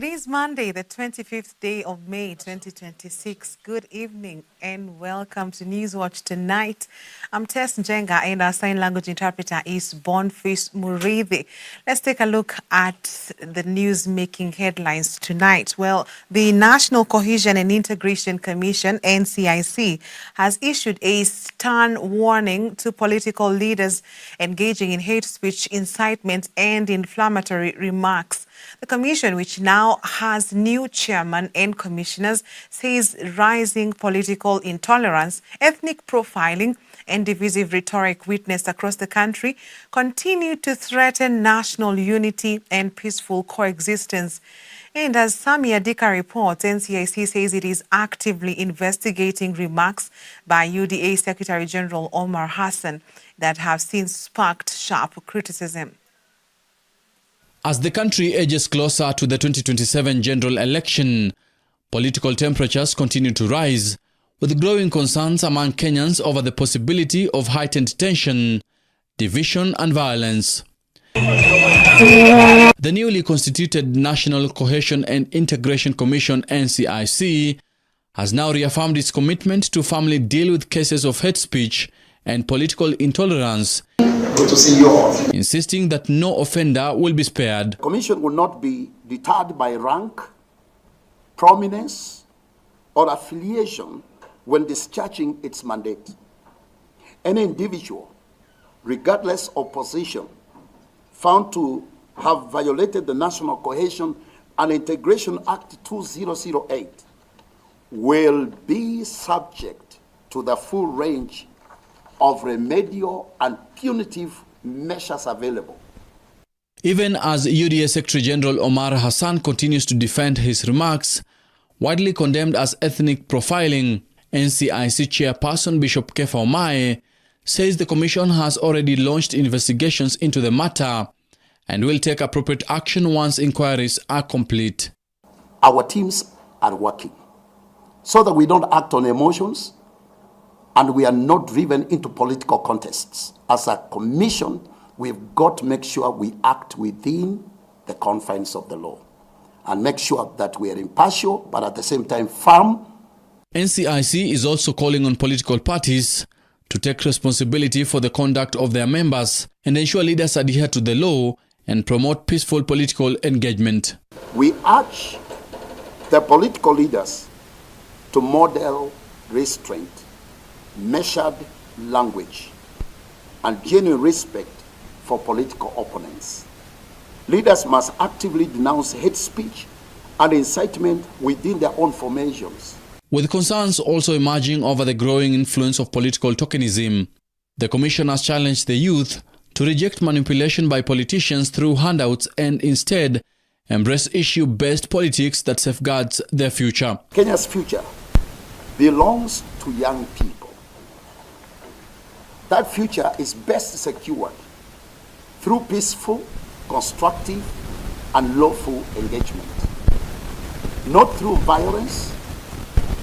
It is Monday, the 25th day of May, 2026. Good evening and welcome to Newswatch tonight. I'm Tess Njenga and our sign language interpreter is Boniface Murithi. Let's take a look at the news-making headlines tonight. Well, the National Cohesion and Integration Commission, NCIC, has issued a stern warning to political leaders engaging in hate speech, incitement and inflammatory remarks. The commission, which now has new chairman and commissioners, says rising political intolerance, ethnic profiling, and divisive rhetoric witnessed across the country continue to threaten national unity and peaceful coexistence. And as Sami Adika reports, NCIC says it is actively investigating remarks by UDA Secretary General Omar Hassan that have since sparked sharp criticism. As the country edges closer to the 2027 general election, political temperatures continue to rise, with growing concerns among Kenyans over the possibility of heightened tension, division and violence. The newly constituted National Cohesion and Integration Commission, NCIC, has now reaffirmed its commitment to firmly deal with cases of hate speech and political intolerance, good to see you all, insisting that no offender will be spared. The Commission will not be deterred by rank, prominence, or affiliation when discharging its mandate. Any individual, regardless of position, found to have violated the National Cohesion and Integration Act 2008 will be subject to the full range of remedial and punitive measures available. Even as UDA Secretary General Omar Hassan continues to defend his remarks, widely condemned as ethnic profiling, NCIC Chairperson Bishop Kefa Omae says the Commission has already launched investigations into the matter and will take appropriate action once inquiries are complete. Our teams are working so that we don't act on emotions and we are not driven into political contests. As a commission, we've got to make sure we act within the confines of the law and make sure that we are impartial, but at the same time firm. NCIC is also calling on political parties to take responsibility for the conduct of their members and ensure leaders adhere to the law and promote peaceful political engagement. We urge the political leaders to model restraint, measured language, and genuine respect for political opponents. Leaders must actively denounce hate speech and incitement within their own formations. With concerns also emerging over the growing influence of political tokenism, the Commission has challenged the youth to reject manipulation by politicians through handouts and instead embrace issue-based politics that safeguards their future. Kenya's future belongs to young people. That future is best secured through peaceful, constructive, and lawful engagement, not through violence,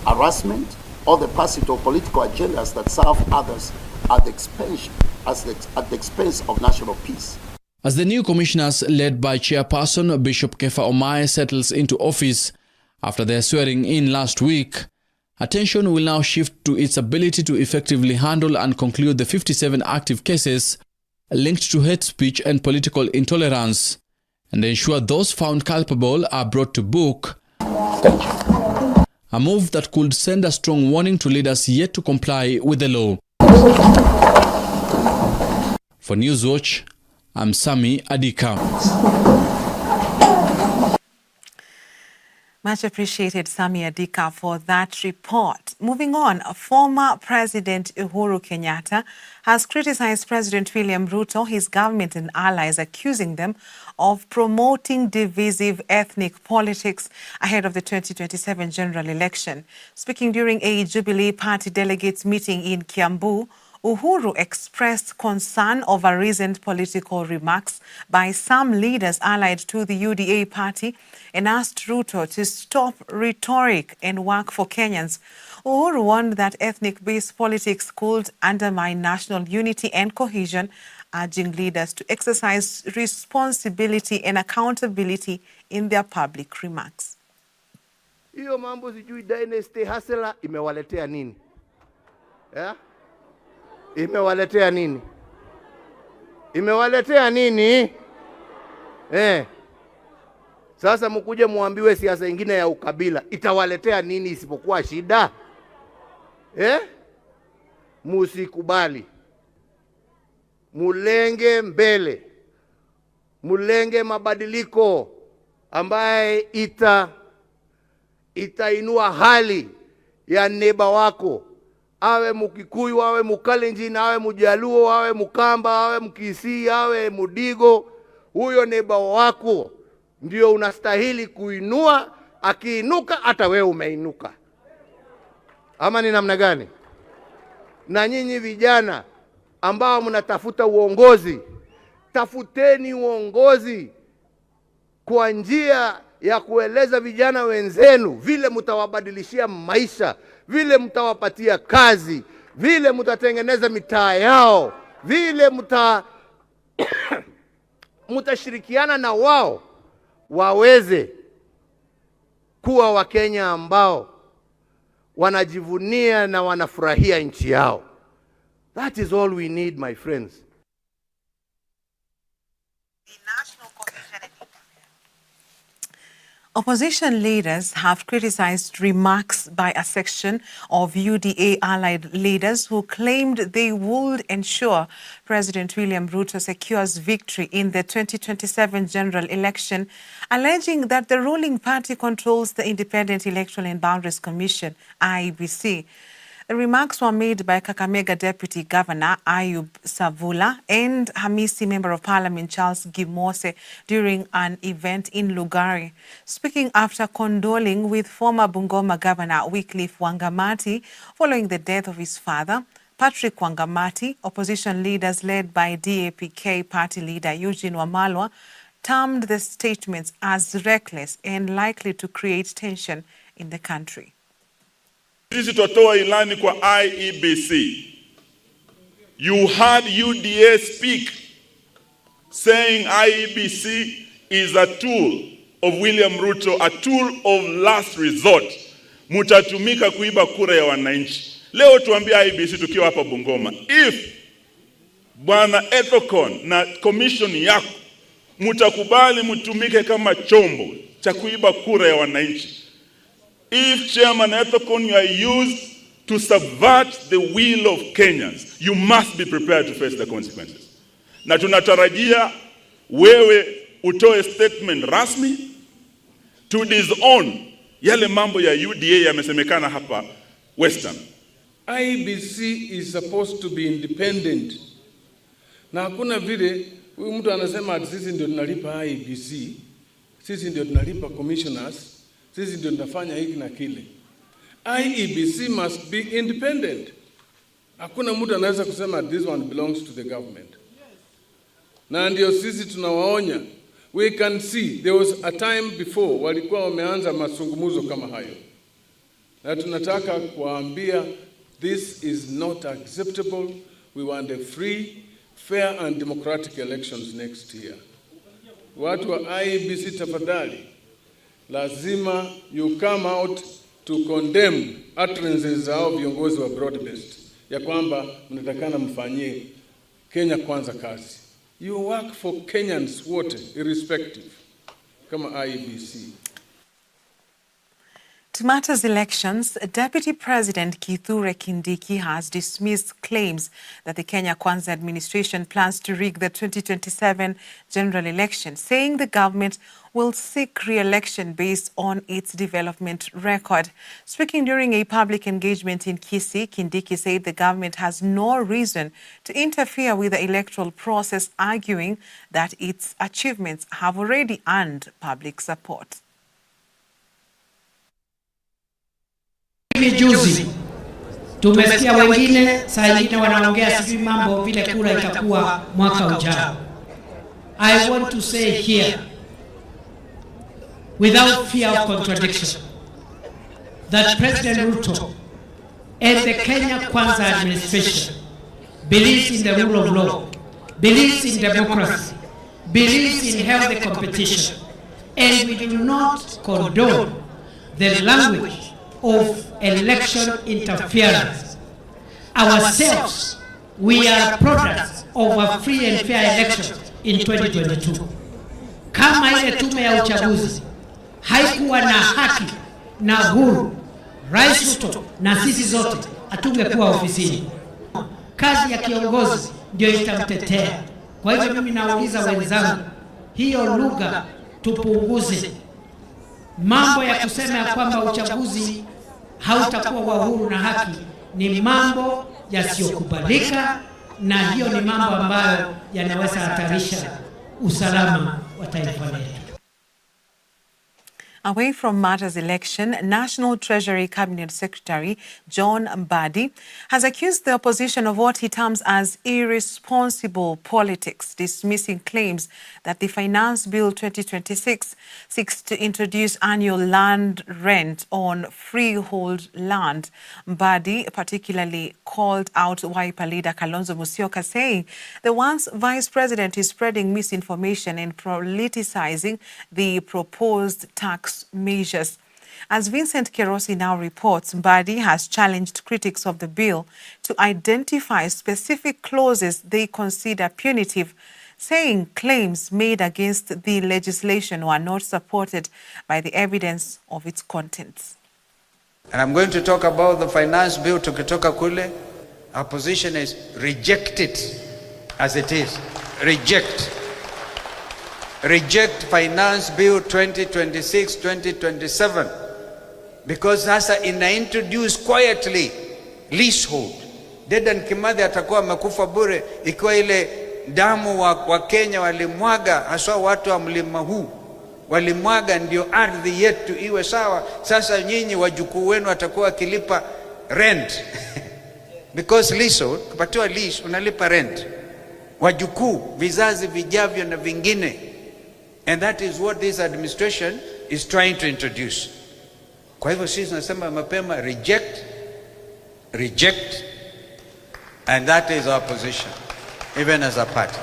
harassment, or the pursuit of political agendas that serve others at the expense of national peace. As the new commissioners, led by Chairperson Bishop Kefa Omae, settles into office after their swearing in last week, attention will now shift to its ability to effectively handle and conclude the 57 active cases linked to hate speech and political intolerance, and ensure those found culpable are brought to book. A move that could send a strong warning to leaders yet to comply with the law. For Newswatch, I'm Sami Adika. Much appreciated, Sami Adika, for that report. Moving on, former President Uhuru Kenyatta has criticized President William Ruto, his government and allies, accusing them of promoting divisive ethnic politics ahead of the 2027 general election. Speaking during a Jubilee Party delegates meeting in Kiambu, Uhuru expressed concern over recent political remarks by some leaders allied to the UDA party and asked Ruto to stop rhetoric and work for Kenyans. Uhuru warned that ethnic-based politics could undermine national unity and cohesion urging leaders to exercise responsibility and accountability in their public remarks. Hiyo mambo sijui dynasty hustler imewaletea nini? Imewaletea nini? Imewaletea nini? Sasa mkuje muambiwe siasa nyingine ya ukabila itawaletea nini isipokuwa shida? Musikubali. Mulenge mbele. Mulenge mabadiliko ambaye itainua hali ya neba wako. Awe Mukikuyu, awe Mukalenjin, awe Mujaluo, awe Mukamba, awe Mkisii, awe Mudigo. Huyo neba wako ndio unastahili kuinua. Akiinuka hata wewe umeinuka. Ama ni namna gani? Na nyinyi vijana ambao mnatafuta uongozi, tafuteni uongozi kwa njia ya kueleza vijana wenzenu vile mtawabadilishia maisha, vile mtawapatia kazi, vile mtatengeneza mitaa yao, vile mtashirikiana na wao waweze kuwa Wakenya ambao wanajivunia na wanafurahia nchi yao. That is all we need, my friends. Opposition leaders have criticized remarks by a section of UDA-allied leaders who claimed they would ensure President William Ruto secures victory in the 2027 general election, alleging that the ruling party controls the Independent Electoral and Boundaries Commission, IEBC. The remarks were made by Kakamega Deputy Governor Ayub Savula and Hamisi Member of Parliament Charles Gimose during an event in Lugari. Speaking after condoling with former Bungoma Governor Wycliffe Wangamati following the death of his father, Patrick Wangamati, opposition leaders led by DAPK party leader Eugene Wamalwa, termed the statements as reckless and likely to create tension in the country. Sisi tutoa ilani kwa IEBC. You heard UDA speak saying IEBC is a tool of William Ruto, a tool of last resort. Mutatumika kuiba kura ya wananchi. Leo tuambia IEBC tukiwa hapa Bungoma, if Bwana Ethocon na commission yako mutakubali mutumike kama chombo cha kuiba kura ya wananchi, if Chairman Ethocon, you are used to subvert the will of Kenyans, you must be prepared to face the consequences. Na tunatarajia wewe utoe statement rasmi to disown yale mambo ya UDA yamesemekana hapa Western. IEBC is supposed to be independent. Na hakuna vile huyu mtu anasema ati sisi ndio tunalipa IEBC, sisi ndio tunalipa commissioners, sisi ndio tunafanya hiki na kile. IEBC must be independent. Hakuna mtu anaweza kusema this one belongs to the government. Na ndio sisi tunawaonya. We can see there was a time before walikuwa wameanza masungumuzo kama hayo. Na tunataka kuambia this is not acceptable. We want a free, fair and democratic elections next year. Watu wa IEBC tafadhali, lazima you come out to condemn utterances zao viongozi wa broad-based ya kwamba mnatakana mfanyie Kenya kwanza kazi. You work for Kenyans wote irrespective kama IEBC. To matters elections, Deputy President Kithure Kindiki has dismissed claims that the Kenya Kwanza administration plans to rig the 2027 general election, saying the government will seek re-election based on its development record. Speaking during a public engagement in Kisii, Kindiki said the government has no reason to interfere with the electoral process, arguing that its achievements have already earned public support. Juzi tumesikia wengine saa nyingine wanaongea sijui mambo vile kura itakuwa mwaka ujao. I want to say here without fear of contradiction that President Ruto and the Kenya Kwanza administration believes in the rule of law believes in democracy, believes in healthy competition, and we do not condone the language of election interference. Ourselves, we are products of a free and fair election in 2022. Kama ile tume ya uchaguzi haikuwa na haki na huru, Rais Ruto na sisi zote hatungekuwa ofisini. Kazi ya kiongozi ndio itamtetea. Kwa hivyo mimi nauliza wenzangu, hiyo lugha tupunguze. Mambo ya kusema ya kwamba uchaguzi hautakuwa wa huru na haki ni mambo yasiyokubalika, na hiyo ni mambo ambayo yanaweza hatarisha usalama wa taifa letu. Away from matters election, National Treasury Cabinet Secretary John Mbadi has accused the opposition of what he terms as irresponsible politics, dismissing claims that the Finance Bill 2026 seeks to introduce annual land rent on freehold land. Mbadi particularly called out Wiper leader Kalonzo Musyoka, saying the once Vice President is spreading misinformation and politicizing the proposed tax measures. As Vincent Kerosi now reports, Mbadi has challenged critics of the bill to identify specific clauses they consider punitive, saying claims made against the legislation were not supported by the evidence of its contents. And I'm going to talk about the finance bill. Tukitoka kule, our position is reject it as it is. Reject. Reject Finance Bill 2026-2027 because sasa introduce quietly leasehold. Dedan Kimathi atakuwa amekufa bure ikiwa ile damu wa Kenya walimwaga, haswa watu wa mlima huu walimwaga ndio ardhi yetu iwe sawa. Sasa nyinyi wajukuu wenu watakuwa wakilipa rent because leasehold, kupatiwa lease unalipa rent. Wajukuu, vizazi vijavyo na vingine. And that is what this administration is trying to introduce. Kwa hivyo sisi tunasema mapema reject, and that is our position, even as a party.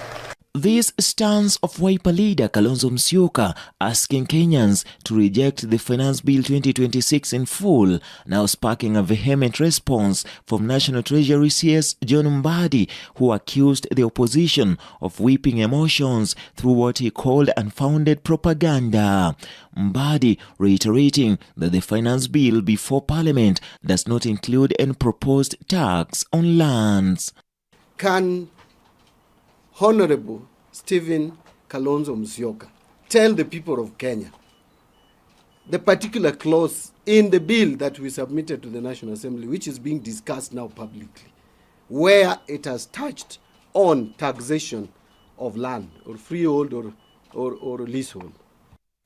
This stance of Wiper leader Kalonzo Musyoka asking Kenyans to reject the Finance Bill 2026 in full, now sparking a vehement response from National Treasury CS John Mbadi, who accused the opposition of whipping emotions through what he called unfounded propaganda. Mbadi reiterating that the Finance Bill before Parliament does not include any proposed tax on lands. Can Honorable Stephen Kalonzo Musyoka tell the people of Kenya the particular clause in the bill that we submitted to the National Assembly, which is being discussed now publicly, where it has touched on taxation of land or freehold or leasehold?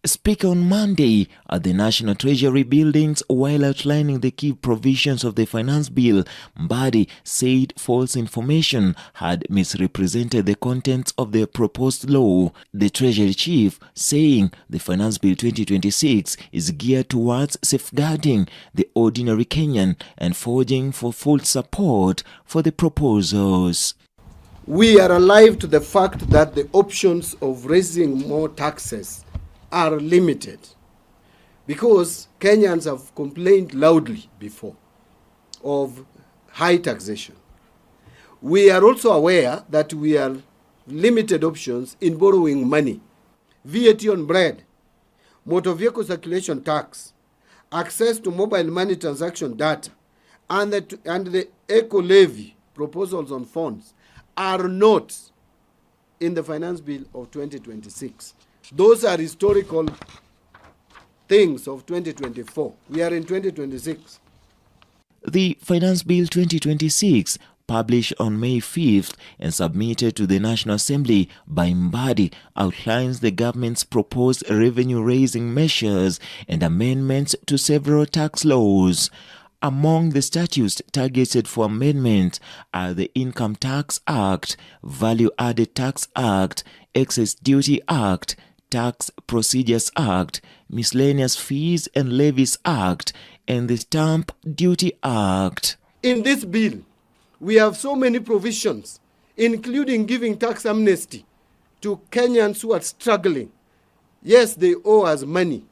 Speak on Monday at the National Treasury buildings while outlining the key provisions of the Finance Bill. Mbadi said false information had misrepresented the contents of the proposed law. The Treasury Chief saying the Finance Bill 2026 is geared towards safeguarding the ordinary Kenyan and forging for full support for the proposals. We are alive to the fact that the options of raising more taxes are limited because Kenyans have complained loudly before of high taxation. We are also aware that we are limited options in borrowing money, VAT on bread, motor vehicle circulation tax, access to mobile money transaction data, and the eco levy proposals on funds are not in the Finance Bill of 2026. Those are historical things of 2024. We are in 2026. The Finance Bill 2026, published on May 5th and submitted to the National Assembly by Mbadi, outlines the government's proposed revenue-raising measures and amendments to several tax laws. Among the statutes targeted for amendment are the Income Tax Act, Value Added Tax Act, Excess Duty Act, Tax Procedures Act, Miscellaneous Fees and Levies Act, and the Stamp Duty Act. In this bill, we have so many provisions including giving tax amnesty to Kenyans who are struggling. Yes, they owe us money,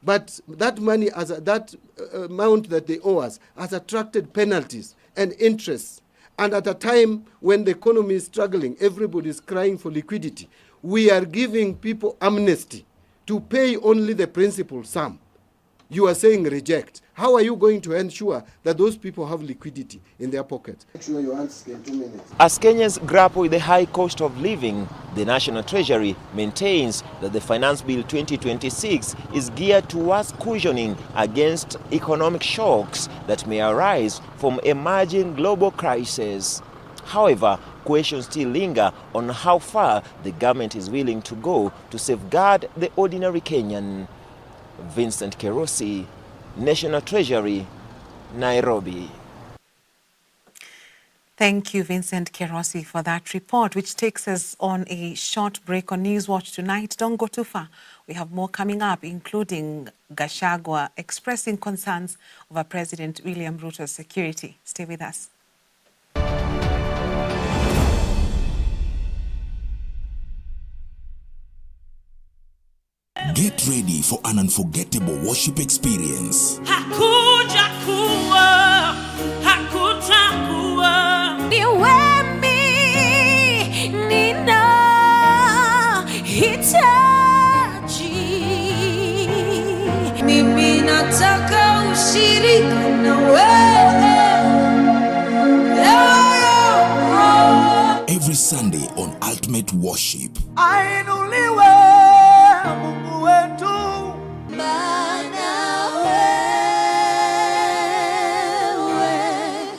but that money, that amount that they owe us, has attracted penalties and interest. And at a time when the economy is struggling, everybody is crying for liquidity. We are giving people amnesty to pay only the principal sum. You are saying reject. How are you going to ensure that those people have liquidity in their pockets? Make sure you answer in 2 minutes. As Kenyans grapple with the high cost of living, the National Treasury maintains that the Finance Bill 2026 is geared towards cushioning against economic shocks that may arise from emerging global crises. However, questions still linger on how far the government is willing to go to safeguard the ordinary Kenyan. Vincent Kerosi, National Treasury, Nairobi. Thank you, Vincent Kerosi, for that report, which takes us on a short break on Newswatch tonight. Don't go too far. We have more coming up, including Gachagua expressing concerns over President William Ruto's security. Stay with us. Get ready for an unforgettable worship experience. Hakuja kuwa, hakutakuwa. Niwe nina hitaji. Mimi nataka ushirika na wewe. Every Sunday on Ultimate Worship. Ainuliwe Mungu wetu.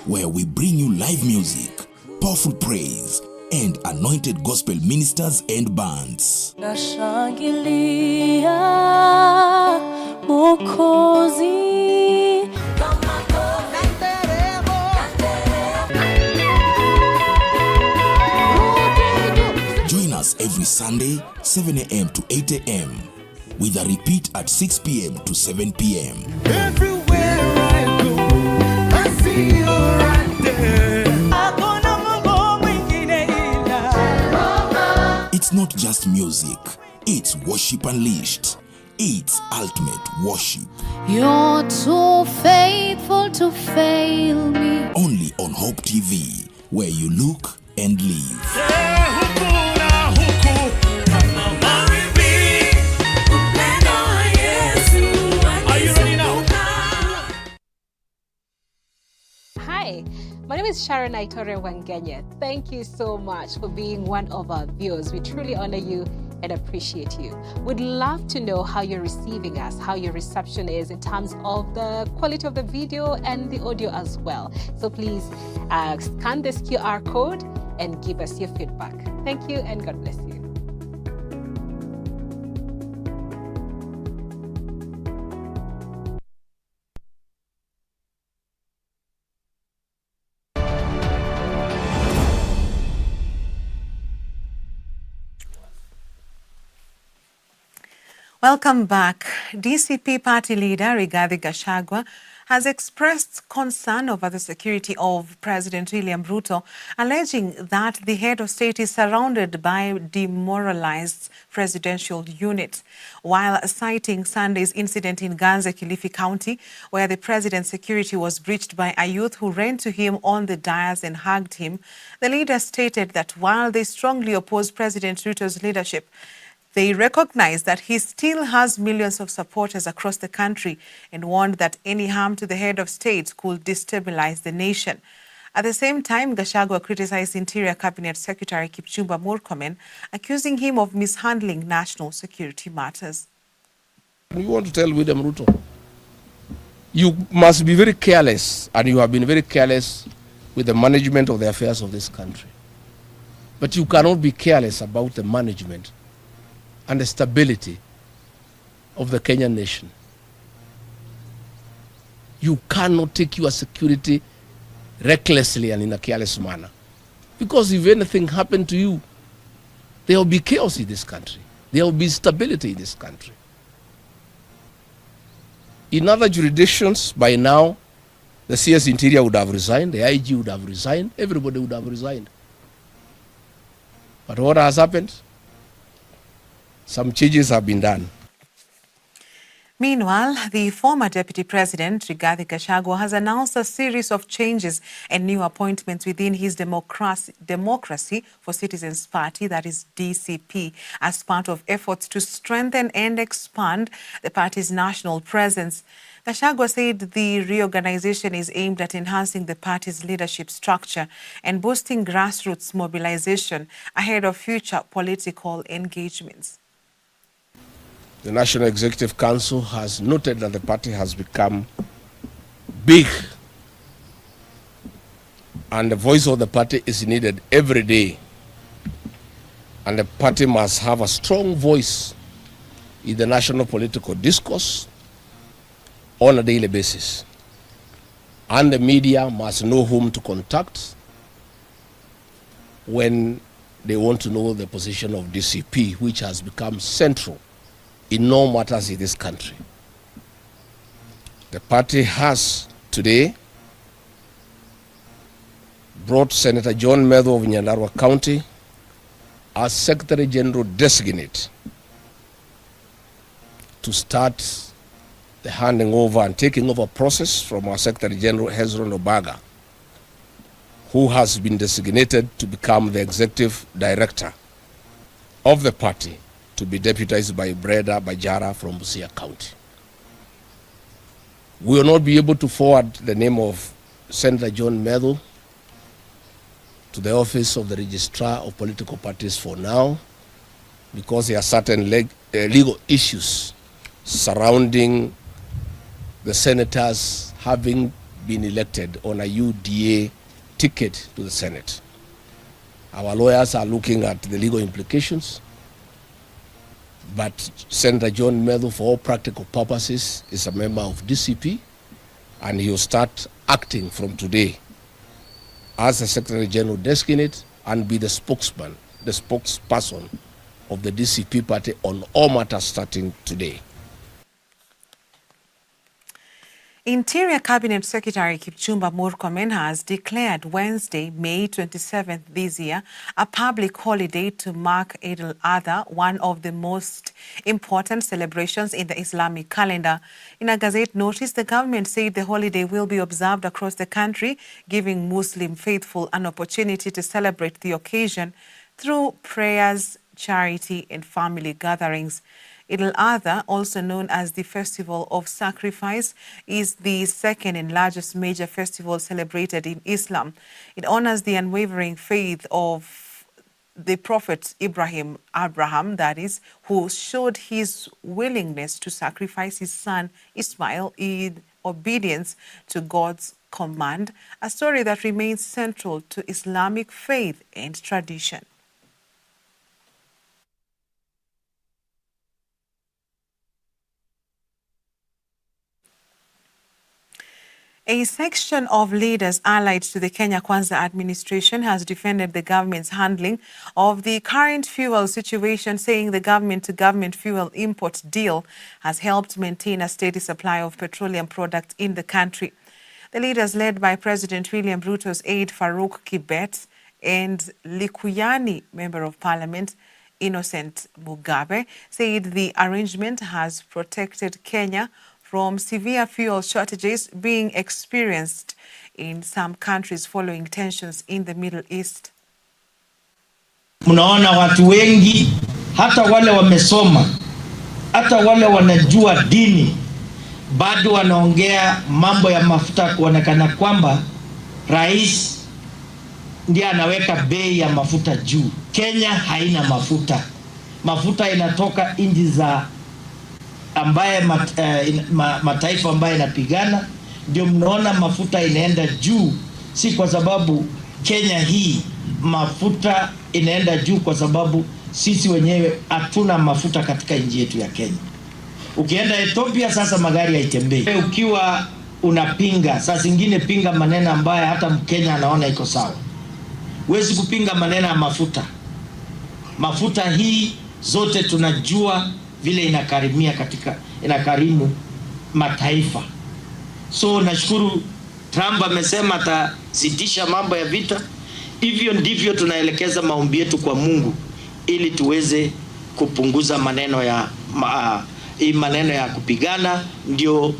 Where we bring you live music, powerful praise, and anointed gospel ministers and bands. Nashangilia Mwokozi. Join us every Sunday, 7 a.m. to 8 a.m. with a repeat at 6 p.m. to 7 p.m. Everywhere I go, I see you right there. It's not just music, it's worship unleashed. It's ultimate worship. You're too faithful to fail me. Only on Hope TV, where you look and live. Hi, my name is Sharon Aitore Wangenya. Thank you so much for being one of our viewers. We truly honor you and appreciate you. We'd love to know how you're receiving us, how your reception is in terms of the quality of the video and the audio as well. So please scan this QR code and give us your feedback. Thank you and God bless you. Welcome back. DCP party leader Rigathi Gachagua has expressed concern over the security of President William Ruto, alleging that the head of state is surrounded by demoralized presidential units. While citing Sunday's incident in Ganze, Kilifi County, where the president's security was breached by a youth who ran to him on the dais and hugged him, the leader stated that while they strongly oppose President Ruto's leadership, they recognize that he still has millions of supporters across the country and warned that any harm to the head of state could destabilize the nation. At the same time, Gachagua criticized Interior Cabinet Secretary Kipchumba Murkomen, accusing him of mishandling national security matters. We want to tell William Ruto, you must be very careless, and you have been very careless with the management of the affairs of this country. But you cannot be careless about the management and the stability of the Kenyan nation. You cannot take your security recklessly and in a careless manner. Because if anything happened to you, there will be chaos in this country. There will be instability in this country. In other jurisdictions, by now, the CS Interior would have resigned, the IG would have resigned, everybody would have resigned. But what has happened? Some changes have been done. Meanwhile, the former Deputy President, Rigathi Gachagua, has announced a series of changes and new appointments within his Democracy for Citizens Party, that is DCP, as part of efforts to strengthen and expand the party's national presence. Gachagua said the reorganization is aimed at enhancing the party's leadership structure and boosting grassroots mobilization ahead of future political engagements. The National Executive Council has noted that the party has become big and the voice of the party is needed every day. And the party must have a strong voice in the national political discourse on a daily basis. And the media must know whom to contact when they want to know the position of DCP, which has become central in all matters in this country. The party has today brought Senator John Medho of Nyandarua County as Secretary General Designate to start the handing over and taking over process from our Secretary General Hezron Obaga, who has been designated to become the Executive Director of the party, to be deputized by Breda Bajara from Busia County. We will not be able to forward the name of Senator John Medho to the office of the Registrar of Political Parties for now, because there are certain legal issues surrounding the senators having been elected on a UDA ticket to the Senate. Our lawyers are looking at the legal implications, but Senator John Medho, for all practical purposes, is a member of DCP, and he will start acting from today as the Secretary General Designate and be the spokesman, the spokesperson of the DCP party on all matters starting today. Interior Cabinet Secretary Kipchumba Murkomen has declared Wednesday, May 27th this year, a public holiday to mark Eid al-Adha, one of the most important celebrations in the Islamic calendar. In a Gazette notice, the government said the holiday will be observed across the country, giving Muslim faithful an opportunity to celebrate the occasion through prayers, charity, and family gatherings. Eid al-Adha, also known as the Festival of Sacrifice, is the second and largest major festival celebrated in Islam. It honors the unwavering faith of the Prophet Abraham, that is, who showed his willingness to sacrifice his son Ismail in obedience to God's command, a story that remains central to Islamic faith and tradition. A section of leaders allied to the Kenya Kwanza administration has defended the government's handling of the current fuel situation, saying the government-to-government fuel import deal has helped maintain a steady supply of petroleum products in the country. The leaders, led by President William Ruto's aide Farouk Kibet and Likuyani Member of Parliament Innocent Mugabe, said the arrangement has protected Kenya from severe fuel shortages being experienced in some countries following tensions in the Middle East. Mnaona watu wengi, hata wale wamesoma, hata wale wanajua dini, bado wanaongea mambo ya mafuta, kuonekana kwamba rais ndiye anaweka bei ya mafuta juu. Kenya haina mafuta. Mafuta inatoka nchi za ambaye mataifa ambaye yanapigana, ndio mnaona mafuta inaenda juu. Si kwa sababu Kenya hii mafuta inaenda juu kwa sababu sisi wenyewe hatuna mafuta katika nchi yetu ya Kenya. Ukienda Ethiopia sasa magari haitembei. Ukiwa unapinga, saa zingine pinga maneno ambaye hata Mkenya anaona iko sawa. Huwezi kupinga maneno ya mafuta. Mafuta hii zote tunajua vile inakarimu mataifa. So nashukuru Trump amesema atasitisha mambo ya vita. Hivyo ndivyo tunaelekeza maombi yetu kwa Mungu ili tuweze kupunguza maneno ya kupigana, ndio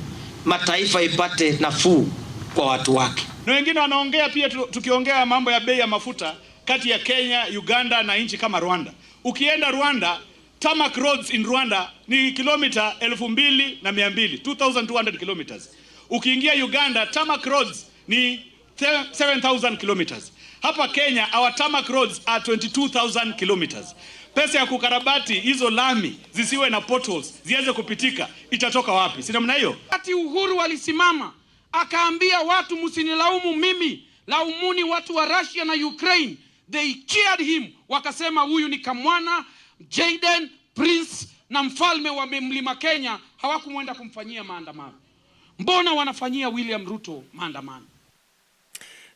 mataifa ipate nafuu kwa watu wake. Na wengine wanaongea pia, tukiongea mambo ya bei ya mafuta kati ya Kenya, Uganda na nchi kama Rwanda. Ukienda Rwanda, tarmac roads in Rwanda ni kilomita 2,200, 2,200 kilometers. Ukiingia Uganda, tarmac roads ni 7,000 kilometers. Hapa Kenya, our tarmac roads are 22,000 kilometers. Pesa ya kukarabati hizo lami zisiwe na potholes, zianze kupitika, itatoka wapi? Si namna hiyo? Ati Uhuru alisimama akaambia watu, msinilaumu mimi, laumuni watu wa Russia na Ukraine. They cheered him, wakasema huyu ni Kamwana, Jaden, Prince na mfalme wa Mlima Kenya. Hawakumwenda kumfanyia maandamano. Mbona wanafanyia William Ruto maandamano?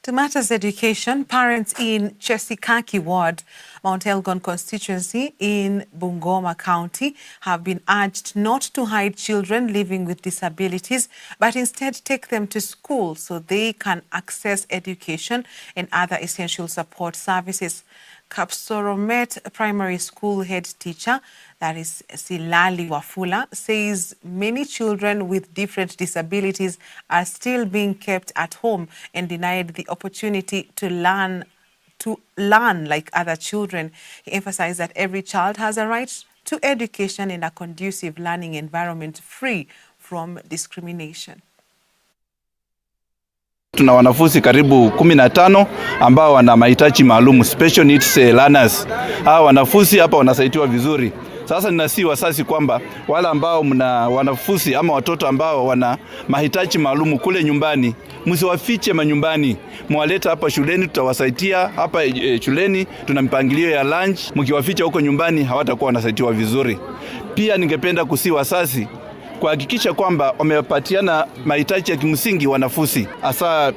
To matters education, parents in Chesikaki Ward, Mount Elgon constituency in Bungoma County have been urged not to hide children living with disabilities, but instead take them to school so they can access education and other essential support services. Kapsoromet Primary School head teacher, that is Silali Wafula, says many children with different disabilities are still being kept at home and denied the opportunity to learn like other children. He emphasized that every child has a right to education and a conducive learning environment free from discrimination. Tuna wanafunzi karibu 15 ambao wana mahitaji maalum, special needs learners. Hawa wanafunzi hapa wanasaidiwa vizuri. Sasa ninasi wasasi kwamba wale ambao mna wanafunzi ama watoto ambao wana mahitaji maalum kule nyumbani, msiwafiche manyumbani, mwaleta hapa shuleni, tutawasaidia hapa shuleni. Tuna mpangilio ya lunch, mkiwaficha huko nyumbani hawatakuwa wanasaidiwa vizuri. Pia ningependa kusi wasasi kuhakikisha kwamba wamepatiana mahitaji ya kimsingi wanafunzi, hasa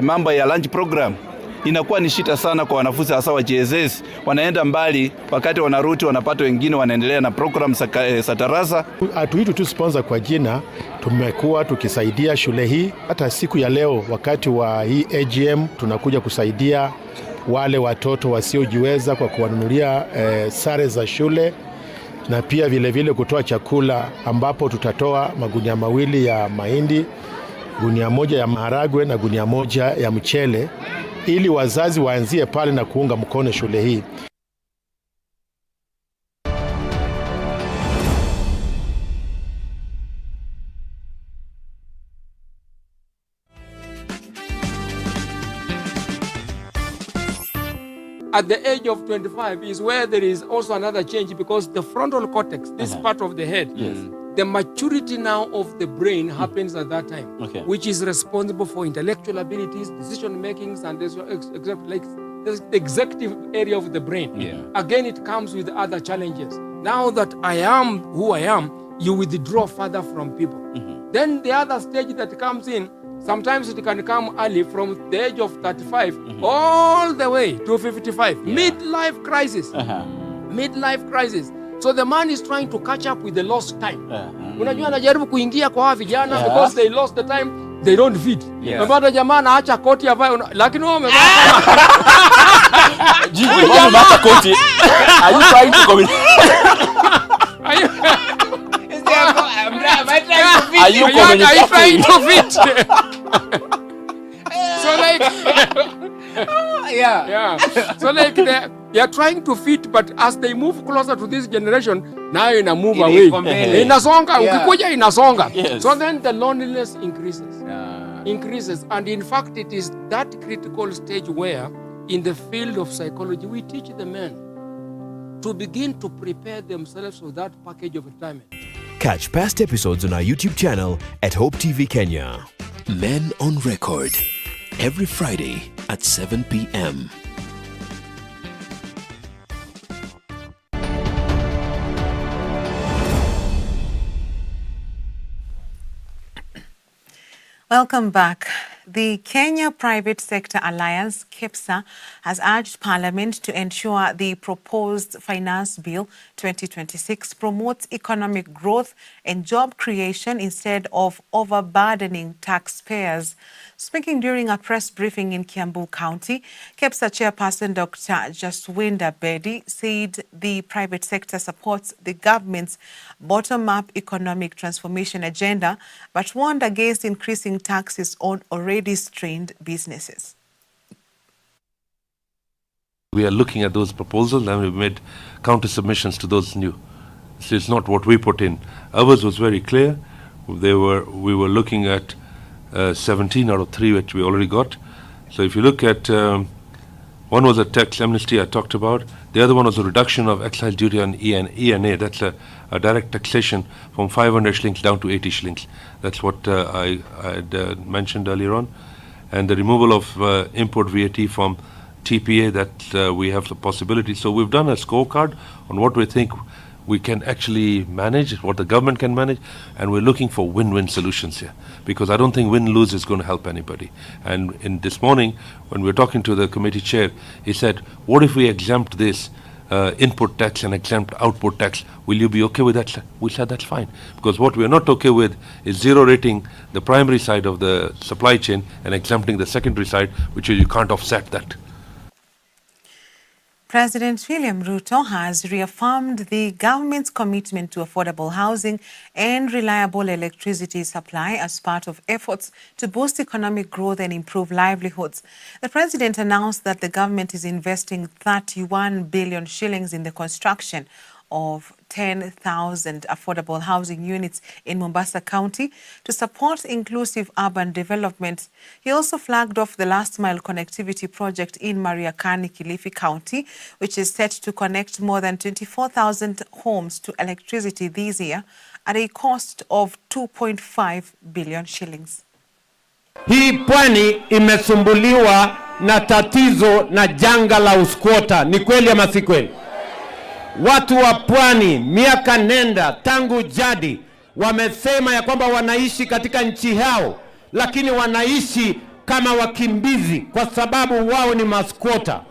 mambo ya lunch program. Inakuwa ni shida sana kwa wanafunzi hasa wa JSS, wanaenda mbali, wakati wanarudi wanapata wengine wanaendelea na program za darasa. Hatuitu tu sponsor kwa jina, tumekuwa tukisaidia shule hii. Hata siku ya leo wakati wa hii AGM tunakuja kusaidia wale watoto wasiojiweza kwa kuwanunulia sare za shule, na pia vile kutoa chakula, ambapo tutatoa magunia 2 ya mahindi, gunia 1 ya maharagwe na gunia 1 ya mchele, ili wazazi waanzie pale na kuunga mkono shule hii. At the age of 25 is where there is also another change, because the frontal cortex, this part of the head, the maturity now of the brain happens at that time, which is responsible for intellectual abilities, decision makings, and like the executive area of the brain. Again, it comes with other challenges. Now that I am who I am, you withdraw further from people. Then the other stage that comes in, sometimes it can come early from the age of 35 all the way to 55. Midlife crisis. Midlife crisis. So the man is trying to catch up with the lost time. Unajua anajaribu kuingia kwa vijana because they lost the time, they don't fit. Unapata jamaa anaacha koti avae, lakini wao wamevaa Jiji wao wanaacha koti. Are you trying to communicate? Are you trying to fit? So like so like they are trying to fit, but as they move closer to this generation, now ina move away. Inasonga, ukikuja inasonga. So then the loneliness increases. And in fact, it is that critical stage where in the field of psychology, we teach the men to begin to prepare themselves for that package of retirement. Catch past episodes on our YouTube channel at Hope TV Kenya. Men on Record, every Friday at 7 p.m. Welcome back. The Kenya Private Sector Alliance, KEPSA, has urged Parliament to ensure the proposed Finance Bill 2026 promotes economic growth and job creation instead of overburdening taxpayers. Speaking during a press briefing in Kiambu County, KEPSA Chairperson Dr. Jaswinda Bedi said the private sector supports the government's bottom-up economic transformation agenda, but warned against increasing taxes on already strained businesses. We are looking at those proposals and we've made counter submissions to those new. So it's not what we put in. Ours was very clear. We were looking at 17 out of 3 which we already got. So if you look at one was a tax amnesty I talked about. The other one was a reduction of excise duty on ENA. That's a direct taxation from 500 shillings down to 80 shillings. That's what I had mentioned earlier on. And the removal of import VAT from TPA, that we have the possibility. So we've done a scorecard on what we think we can actually manage, what the government can manage, and we're looking for win-win solutions here, because I don't think win-lose is going to help anybody. And in this morning, when we were talking to the committee chair, he said, what if we exempt this input tax and exempt output tax? Will you be okay with that? We said that's fine, because what we're not okay with is zero rating the primary side of the supply chain and exempting the secondary side, which is you can't offset that. President William Ruto has reaffirmed the government's commitment to affordable housing and reliable electricity supply as part of efforts to boost economic growth and improve livelihoods. The president announced that the government is investing 31 billion shillings in the construction of 10,000 affordable housing units in Mombasa County to support inclusive urban development. He also flagged off the last-mile connectivity project in Mariakani, Kilifi County, which is set to connect more than 24,000 homes to electricity this year at a cost of 2.5 billion shillings. Hii pwani imesumbuliwa na tatizo na janga la uskwota. Ni kweli ama si kweli? Watu wa pwani miaka nenda tangu jadi wamesema ya kwamba wanaishi katika nchi yao, lakini wanaishi kama wakimbizi kwa sababu wao ni maskota.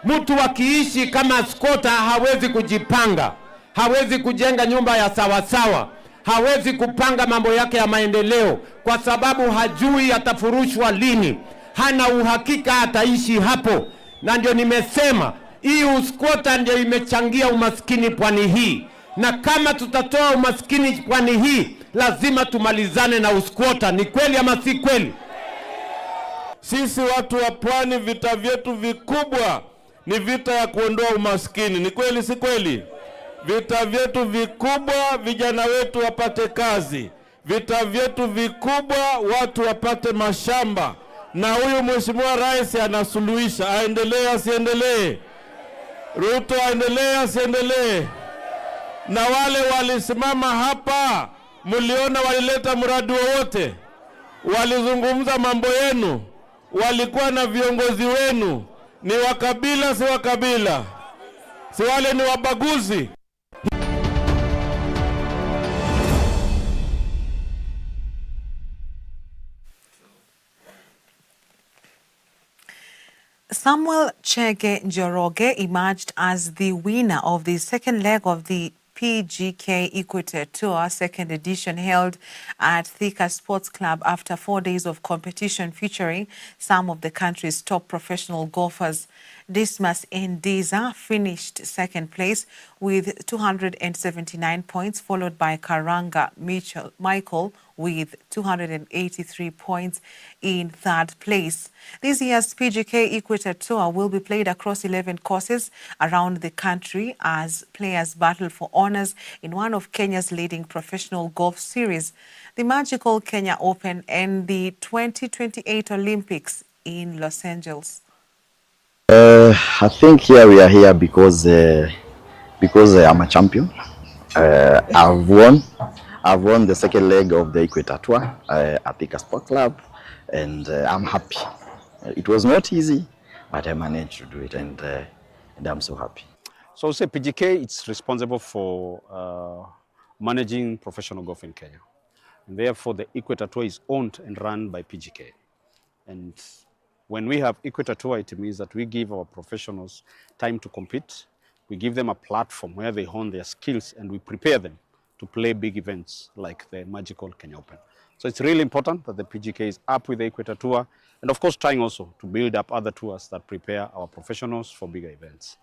Mtu wakiishi kama skota hawezi kujipanga, hawezi kujenga nyumba ya sawasawa, hawezi kupanga mambo yake ya maendeleo kwa sababu hajui atafurushwa lini, hana uhakika ataishi hapo. Na ndio nimesema hii uskota ndio imechangia umaskini pwani hii, na kama tutatoa umaskini pwani hii lazima tumalizane na uskota. Ni kweli ama si kweli? Sisi watu wa pwani, vita vyetu vikubwa ni vita ya kuondoa umaskini. Ni kweli si kweli? Vita vyetu vikubwa vijana wetu wapate kazi, vita vyetu vikubwa watu wapate mashamba, na huyu Mheshimiwa Rais anasuluhisha. Aendelee asiendelee? Ruto aendelee asiendelee? Na wale walisimama hapa, mliona walileta mradi wowote? Walizungumza mambo yenu? Walikuwa na viongozi wenu? Ni wakabila si wakabila? Si wale ni wabaguzi? Samuel Chege Njoroge emerged as the winner of the second leg of the PGK Equator Tour second edition held at Thika Sports Club after 4 days of competition featuring some of the country's top professional golfers. Dismas Ndiza finished second place with 279 points, followed by Karanga Michael with 283 points in third place. This year's PGK Equator Tour will be played across 11 courses around the country as players battle for honors in one of Kenya's leading professional golf series, the Magical Kenya Open and the 2028 Olympics in Los Angeles. I think we are here because I'm a champion. I've won the second leg of the Equator Tour at Thika Sport Club, and I'm happy. It was not easy, but I managed to do it, and I'm so happy. So say PGK, it's responsible for managing professional golf in Kenya. And therefore, the Equator Tour is owned and run by PGK. And when we have Equator Tour, it means that we give our professionals time to compete. We give them a platform where they hone their skills and we prepare them to play big events like the magical Kenya Open. So it's really important that the PGK is up with the Equator Tour and of course trying also to build up other tours that prepare our professionals for bigger events.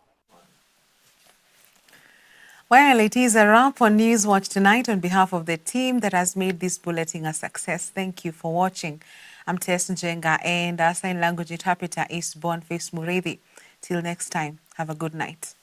Well, it is a wrap on Newswatch tonight. On behalf of the team that has made this bulletin a success, thank you for watching. I'm Tess Njenga and our sign language interpreter is Boniface Murithi. Till next time, have a good night.